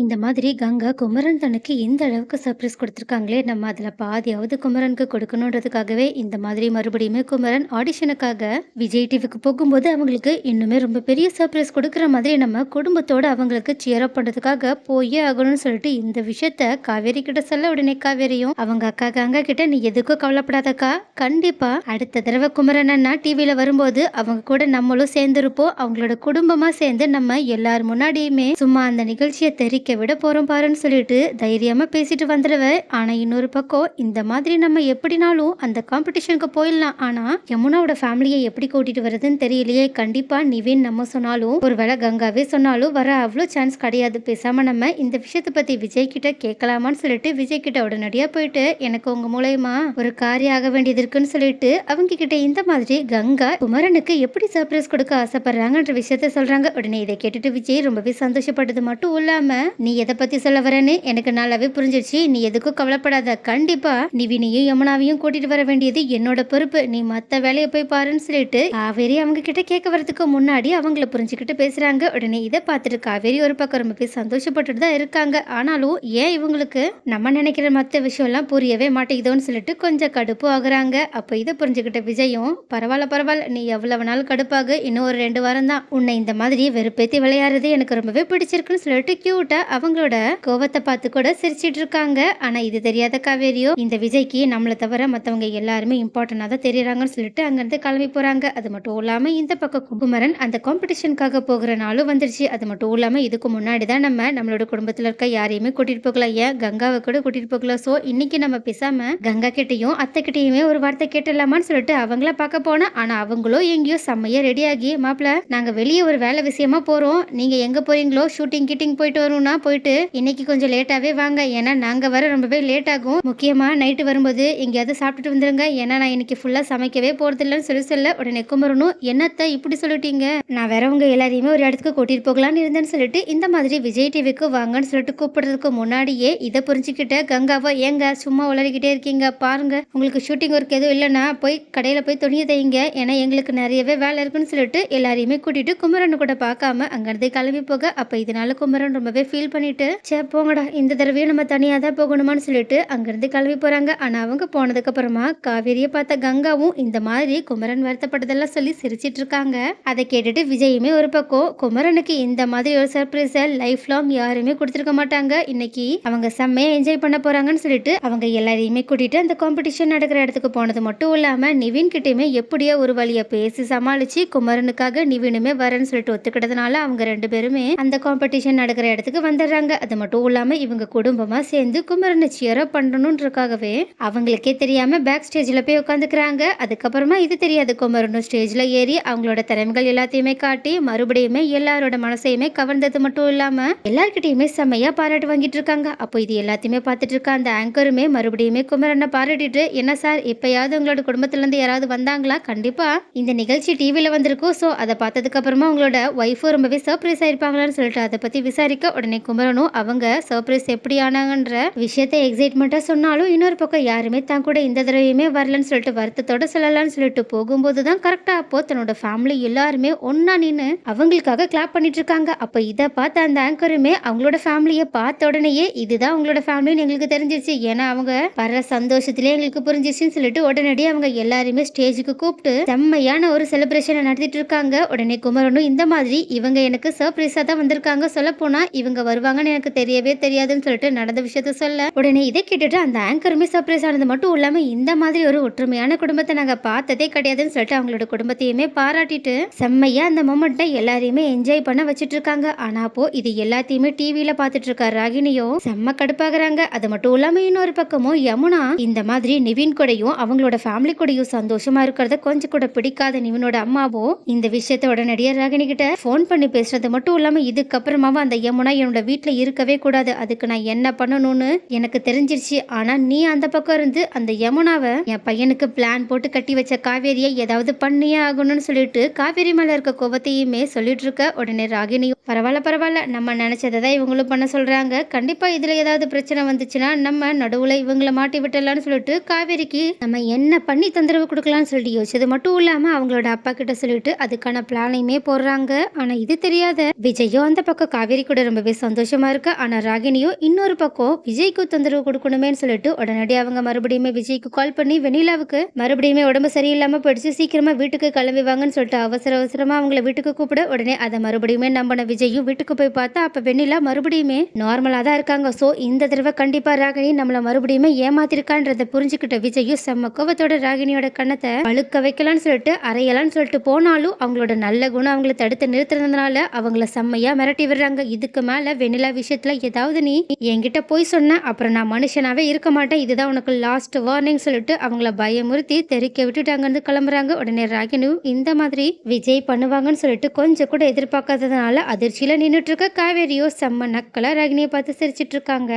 இந்த மாதிரி கங்கா குமரன் தனக்கு இந்த அளவுக்கு சர்ப்ரைஸ் குடுத்துருக்காங்களே, நம்ம அதுல பாதியாவது குமரனுக்கு கொடுக்கணுன்றதுக்காகவே இந்த மாதிரி மறுபடியுமே குமரன் ஆடிஷனுக்காக விஜய் டிவிக்கு போகும்போது, அவங்களுக்கு இன்னுமே ரொம்ப பெரிய சர்ப்ரைஸ் குடுக்குற மாதிரி நம்ம குடும்பத்தோட அவங்களுக்கு சியர் அப் பண்றதுக்காக போயே ஆகணும்னு சொல்லிட்டு இந்த விஷயத்த காவேரி கிட்ட சொல்ல, உடனே காவேரியும் அவங்க அக்கா கங்கா கிட்ட, "நீ எதுக்கும் கவலைப்படாதக்கா. கண்டிப்பா அடுத்த தடவ குமரன் அண்ணா டிவில வரும்போது அவங்க கூட நம்மளும் சேர்ந்திருப்போம். அவங்களோட குடும்பமா சேர்ந்து நம்ம எல்லார் முன்னாடியுமே சும்மா அந்த நிகழ்ச்சிய தெரிக்க விட போறோம் பாருன்னு" சொல்லிட்டு தைரியமா பேசிட்டு வந்துடுவ. ஆனா இன்னொரு பக்கம் இந்த மாதிரி நம்ம எப்படினாலும் அந்த காம்படிஷனுக்கு போயிடலாம். ஆனா யமுனாவோட ஃபேமிலியை எப்படி கூட்டிட்டு வர்றதுன்னு தெரியலையே. கண்டிப்பா நிவின் நம்ம சொன்னாலும், ஒருவேளை கங்காவே சொன்னாலும் வர அவ்வளோ சான்ஸ் கிடையாது. பேசாம நம்ம இந்த விஷயத்தை பத்தி விஜய் கிட்ட கேட்கலாமான்னு சொல்லிட்டு விஜய் கிட்ட உடனடியா போயிட்டு, எனக்கு உங்க மூலயமா ஒரு காரியம் ஆக வேண்டியது இருக்குன்னு சொல்லிட்டு அவங்க கிட்ட இந்த மாதிரி கங்கா குமரனுக்கு எப்படி சர்ப்ரைஸ் கொடுக்க ஆசைப்படுறாங்கன்ற விஷயத்த சொல்றாங்க. உடனே இதை கேட்டுட்டு விஜய் ரொம்பவே சந்தோஷப்பட்டது மட்டும் இல்லாம, "நீ எதை பத்தி சொல்ல வரேன்னு எனக்கு நல்லாவே புரிஞ்சிருச்சு. நீ எதுக்கும் கவலைப்படாத. கண்டிப்பா நிவினையும் யமுனாவையும் கூட்டிட்டு வர வேண்டியது என்னோட பொறுப்பு. நீ மத்த வேலையை போய் பாருன்னு" சொல்லிட்டு காவேரி அவங்க கிட்ட கேட்க வரதுக்கு முன்னாடி அவங்கள புரிஞ்சுக்கிட்டு பேசுறாங்க. உடனே இதை பார்த்துட்டு காவேரி ஒரு பக்கம் ரொம்பவே சந்தோஷப்பட்டுட்டு தான் இருக்காங்க. ஆனாலும் ஏன் இவங்களுக்கு நம்ம நினைக்கிற மத்த விஷயம் எல்லாம் புரியவே மாட்டேங்குதோன்னு சொல்லிட்டு கொஞ்சம் கடுப்பு ஆகுறாங்க. அப்ப இதை புரிஞ்சுக்கிட்ட விஜயும், "பரவாயில்ல பரவாயில்ல, நீ எவ்வளவு நாள் கடுப்பாகு, இன்னும் ஒரு 2 வாரம் தான். உன்னை இந்த மாதிரி வெறுப்பேத்தி விளையாடுறது எனக்கு ரொம்பவே பிடிச்சிருக்குன்னு" சொல்லிட்டு கியூட்டா அவங்களோட கோவத்தை பார்த்து கூட சிரிச்சிட்டு இருக்காங்க. ஆனா இது தெரியாத காவேரியோ, இந்த விஜய்க்கு நம்மளை தவிர மத்தவங்க எல்லாருமே இம்பார்ட்டன்டா தான் தெரியறாங்கன்னு சொல்லிட்டு அங்கிருந்து கிளம்பி போறாங்க. அது மட்டும் இல்லாம இந்த பக்கம் குமரன் அந்த காம்படிஷனுக்காக போகிற நாளும் வந்துருச்சு. அது மட்டும் இல்லாம இதுக்கு முன்னாடி தான் நம்மளோட குடும்பத்துல இருக்க யாரையுமே கூட்டிட்டு போகல. ஏன் கங்காவை கூட கூட்டிட்டு போகல. சோ இன்னைக்கு நம்ம பேசாம கங்கா கிட்டையும் அத்தை கிட்டையுமே ஒரு வார்த்தை கேட்டுடலாமான்னு சொல்லிட்டு அவங்கள பார்க்க போனா, ஆனா அவங்களும் எங்கேயோ செம்மையா ரெடி ஆகி, "மாப்பிள்ள, நாங்க வெளியே ஒரு வேலை விஷயமா போறோம். நீங்க எங்க போறீங்களோ, ஷூட்டிங் கிட்டிங் போயிட்டு வரும்னா போயிட்டு இன்னைக்கு கொஞ்சம் லேட்டாவே வாங்க. ஏன்னா நாங்க வர ரொம்பவே லேட் ஆகும். முக்கியமா நைட்டு வரும்போது எங்கேயாவது சாப்பிட்டுட்டு வந்துருங்க. ஏன்னா நான் இன்னைக்கு ஃபுல்லா சமைக்கவே போறது இல்லைன்னு" சொல்ல உடனே குமரனும், "என்னத்த இப்படி சொல்லிட்டீங்க? நான் வேறவங்க எல்லாரையுமே ஒரு இடத்துக்கு கூட்டிட்டு போகலான்னு இருந்தேன்னு" சொல்லிட்டு இந்த மாதிரி விஜய் டிவிக்கு வாங்கன்னு சொல்லிட்டு கூப்பிடுறதுக்கு முன்னாடியே இதை புரிஞ்சுக்கிட்ட கங்காவா, "ஏங்க சும்மா உளறிக்கிட்டே இருக்கீங்க? பாருங்க, உங்களுக்கு ஷூட்டிங் ஒர்க் எதுவும் இல்லைன்னா போய் கடையில போய் துணியை தைங்க. ஏன்னா எங்களுக்கு நிறையவே வேலை இருக்குன்னு" சொல்லிட்டு எல்லாரையுமே கூட்டிட்டு குமரன் கூட பார்க்காம அங்கிருந்து கிளம்பி போக, அப்ப இதனால குமரன் ரொம்பவே ஃபீல் பண்ணிட்டு, "சே போங்கடா, இந்த தடவையும் நம்ம தனியா தான் போகணுமான்னு" சொல்லிட்டு அங்கிருந்து கிளம்பி போறாங்க. ஆனா அவங்க போனதுக்கு அப்புறமா காவேரியை பார்த்த கங்காவும் இந்த மாதிரி குமரன் வருத்தப்பட்டதெல்லாம் சொல்லி சிரிச்சிட்டு இருக்காங்க. அதை கேட்டுட்டு விஜயுமே ஒரு பக்கம், குமரனுக்கு இந்த மாதிரி ஒரு சர்ப்ரைஸை லைஃப் லாங் யாருமே கொடுத்துருக்க மாட்டாங்க. இன்னைக்கு அவங்க செம்மையா என்ஜாய் பண்ண போறாங்கன்னு சொல்லிட்டு அவங்க எல்லாரையுமே கூட்டிட்டு அந்த காம்படிஷன் நடக்கிற இடத்துக்கு போனது மட்டும் இல்லாம நிவின் கிட்டயுமே எப்படியோ ஒரு வழியா பேசி சமாளிச்சு குமரனுக்காக நிவினுமே வரேன்னு சொல்லிட்டு ஒத்துக்கிட்டதுனால அவங்க 2 பேருமே அந்த காம்படிஷன் நடக்கிற இடத்துக்கு வந்துடுறாங்க. அது மட்டும் இல்லாம இவங்க குடும்பமா சேர்ந்து குமரனை சியர் அப் பண்ணணும்ன்றதுக்காகவே அவங்களுக்கே தெரியாம பேக் ஸ்டேஜ்ல போய் உட்காந்துக்கிறாங்க. அதுக்கப்புறமா இது தெரியாது குமரனும் ஸ்டேஜ்ல ஏறி அவங்களோட திறமைகள் எல்லாத்தையுமே காட்டி மறுபடியுமே எல்லாரோட மனசையுமே கவர்ந்தது மட்டும் இல்லாம எல்லார்கிட்டயுமே செம்மையா பாராட்டு வாங்கிட்டு இருக்காங்க. அப்போ இது எல்லாத்தையுமே பார்த்துட்டு இருக்க அந்த ஆங்கருமே மறுபடியுமே குமரனை பாராட்டிட்டு, "என்ன சார், இப்பயாவது உங்களோட குடும்பத்துல இருந்து யாராவது வந்தாங்களா? கண்டிப்பா இந்த நிகழ்ச்சி டிவில வந்திருக்கும். சோ அதை பார்த்ததுக்கு அப்புறமா உங்களோட ஒய்ஃபும் ரொம்பவே சர்ப்ரைஸ் ஆயிருப்பாங்களான்னு" சொல்லிட்டு அதை பத்தி விசாரிக்க, உடனே குமரனும் அவங்க சர்ப்ரைஸ் எப்படி ஆனாங்கன்ற விஷயத்த எக்ஸைட்மெண்ட்டா சொன்னாலும் இன்னொரு பக்கம் யாருமே தான் கூட இந்த தடவையுமே வரலன்னு சொல்லிட்டு வருத்தத்தோட சொல்லலாம்னு சொல்லிட்டு போகும்போது தான் கரெக்டா அப்போ தன்னோட ஃபேமிலி எல்லாருமே ஒன்னா நின்று அவங்களுக்காக கிளாப் பண்ணிட்டு இருக்காங்க. அப்ப இதை பார்த்த அந்த ஆங்கருமே அவங்களோட ஃபேமிலியை பார்த்த உடனேயே, "இதுதான் உங்களோட ஃபேமிலின்னு எங்களுக்கு தெரிஞ்சிருச்சு. ஏன்னா அவங்க வர்ற சந்தோஷத்திலே எங்களுக்கு புரிஞ்சிச்சுன்னு" சொல்லிட்டு உடனடியே அவங்க எல்லாருமே ஸ்டேஜுக்கு கூப்பிட்டு செம்மையான ஒரு செலிப்ரேஷனை நடத்திட்டு இருக்காங்க. உடனே குமரனும் இந்த மாதிரி, "இவங்க எனக்கு சர்ப்ரைஸா தான் வந்திருக்காங்க. சொல்ல போனா இவங்க வருவாங்கன்னு எனக்கு தெரியவே தெரியாதுன்னு" சொல்லிட்டு நடந்த விஷயத்த சொல்ல, உடனே இதை கேட்டுட்டு அந்த ஆங்கருமே சர்ப்ரைஸ் ஆனது மட்டும் இல்லாம, "இந்த மாதிரி ஒரு ஒற்றுமையான குடும்பத்தை நாங்க பார்த்ததே கிடையாதுன்னு" சொல்லிட்டு அவங்களோட குடும்பத்தையுமே பாராட்டிட்டு செம்மையா அந்த மொமெண்ட்டை எல்லாரையுமே என்ஜாய் பண்ண வச்சிட்டு இருக்காங்க. ஆனா அப்போ இது எல்லாத்தையுமே டிவில பார்த்துட்டு இருக்க ராகினியும் செம்ம கடுப்பாகிறாங்க. அது மட்டும் இல்லாம இன்னொரு பக்கமும் யமுனா இந்த மாதிரி நிவின் கூடயும் அவங்களோட ஃபேமிலி கூடயும் சந்தோஷமா இருக்கிறத கொஞ்சம் கூட பிடிக்காத நிவினோட அம்மாவோ இந்த விஷயத்த உடனடியா ராகினி கிட்ட ஃபோன் பண்ணி பேசுறது மட்டும் இல்லாம, "இதுக்கப்புறமாவும் அந்த யமுனா என்னோட வீட்டுல இருக்கவே கூடாது. அதுக்கு நான் என்ன பண்ணணும்னு எனக்கு தெரிஞ்சிருச்சு. ஆனா நீ அந்த பக்கம் இருந்து அந்த யமுனாவை என் பையனுக்கு பிளான் போட்டு கட்டி வச்ச காவேரியை ஏதாவது பண்ணியே ஆகணும்னு" சொல்லிட்டு காவேரி மேல இருக்க கோவத்தையுமே சொல்லிட்டு இருக்க, உடனே ராகினியும், "பரவாயில்ல பரவாயில்ல, நம்ம நினைச்சதை தான் இவங்களும் பண்ண சொல்றாங்க. கண்டிப்பா இதுல ஏதாவது பிரச்சனை வந்துச்சுன்னா நம்ம நடுவுல இவங்களை மாட்டி விட்டுலாம்னு சொல்லிட்டு காவேரிக்கு நம்ம என்ன பண்ணி தொந்தரவு கொடுக்கலாம்னு சொல்லிட்டு யோசிச்சது மட்டும் இல்லாம அவங்களோட அப்பா கிட்ட சொல்லிட்டு அதுக்கான பிளானையுமே போடுறாங்க. ஆனா இது தெரியாத விஜயும் அந்த பக்கம் காவேரி கூட ரொம்பவே சந்தோஷமா இருக்கா. ஆனா ராகினியோ இன்னொரு பக்கம் விஜய்க்கு தொந்தரவு கொடுக்கணுமேன்னு சொல்லிட்டு உடனடியா அவங்க மறுபடியுமே விஜய்க்கு கால் பண்ணி வெண்ணிலாவுக்கு மறுபடியுமே உடம்பு சரியில்லாம போயிடுச்சு, சீக்கிரமா வீட்டுக்கு கிளம்பி வாங்கன்னு சொல்லிட்டு அவசர அவசரமா அவங்கள வீட்டுக்கு கூப்பிட உடனே அதை மறுபடியுமே நம்பின விஜயும் வீட்டுக்கு போய் பார்த்தா அப்ப வெண்ணிலா மறுபடியுமே நார்மலா தான் இருக்காங்க. சோ இந்த தடவை கண்டிப்பா ராகினி நம்மள மறுபடியுமே ஏமாத்திருக்கான்றத புரிஞ்சுக்கிட்ட விஜயும் செம்ம கோவத்தோட ராகினியோட கண்ணத்தை பழுக்க வைக்கலாம்னு சொல்லிட்டு அறையலாம்னு சொல்லிட்டு போனாலும் அவங்களோட நல்ல குணம் அவங்கள தடுத்து நிறுத்துறதுனால அவங்கள செம்மையா மிரட்டி விடுறாங்க. இதுக்கு மேல வெண்ணிலா விஷயத்துல ஏதாவது நீ என்கிட்ட போய் சொன்ன அப்புறம் நான் மனுஷனாவே இருக்க மாட்டேன், இதுதான் உனக்கு லாஸ்ட் வார்னிங் சொல்லிட்டு அவங்கள பயமுறுத்தி தெறிக்க விட்டுட்டு அங்கிருந்து கிளம்புறாங்க. உடனே ராகினி இந்த மாதிரி விஜய் பண்ணுவாங்கன்னு சொல்லிட்டு கொஞ்சம் கூட எதிர்பார்க்காததுனால அதிர்ச்சியில நின்றுட்டு இருக்க காவேரியோ செம்ம நக்கலா ராகினியை பார்த்து சிரிச்சிட்டு இருக்காங்க.